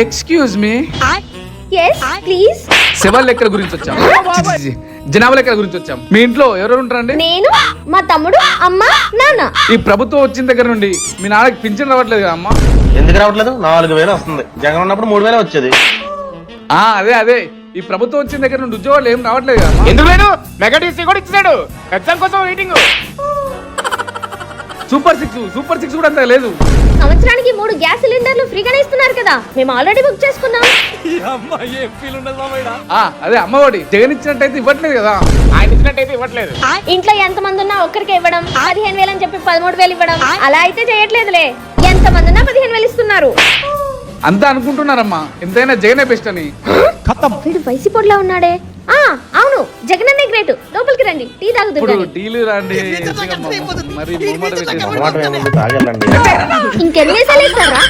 Excuse me, yes please. శవాల లెక్కల గురించి వచ్చాం, జనాభా లెక్కల గురించి వచ్చాం. మీ ఇంట్లో ఎవరెవరు ఉంటారండి? నేను, మా తమ్ముడు, అమ్మ, నాన్న. ఈ ప్రభుత్వం వచ్చిన దగ్గర నుండి మీ నాన్నకి పింఛన్ రావట్లేదు కదా అమ్మా? ఎందుకు రావట్లేదు? 4000 వస్తుంది. జగన్ ఉన్నప్పుడు 3000 వచ్చేది. అదే ఈ ప్రభుత్వం వచ్చిన దగ్గర నుండి ఉద్యోగాలు ఏం రావట్లేదు కదా అమ్మా? ఎందుకు లేదు? మెగా టీసీ కూడా ఇచ్చినాడు. ఎగ్జామ్ కోసం వెయిటింగ్. సూపర్ సిక్స్ కూడా అంత లేదు. సంవత్సరానికి 3 గ్యాస్ సిలిండర్లు ఫ్రీగానే ఇస్తున్నారు కదా, మేము ఆల్రెడీ బుక్ చేసుకున్నాం. అదే అమ్మఒడి జగన్ ఇచ్చినట్టయితే ఇవ్వట్లేదు కదా. ఆయన ఇచ్చినట్టయితే ఇవ్వట్లేదు. ఇంట్లో ఎంత మంది ఉన్నా ఒక్కరికి ఇవ్వడం, 15,000 అని చెప్పి 13,000 ఇవ్వడం, అలా అయితే చేయట్లేదులే. ఎంత మంది ఉన్నా 15,000 ఇస్తున్నారు. అంతా అనుకుంటున్నారమ్మా, ఎంతైనా జగనే బెస్ట్ అని. వీడు వైసీపీలో ఉన్నాడే. అవును, జగన్ అనే గ్రేట్. లోపలికి రండి, టీ తాగుతుంది. ఇప్పుడు టీలు రండి, మరి మొహమాట పెట్టేసి. టమాటో ఏముంది? తాగాలండి. ఇంకెన్ని వేసాలు ఇస్తారా?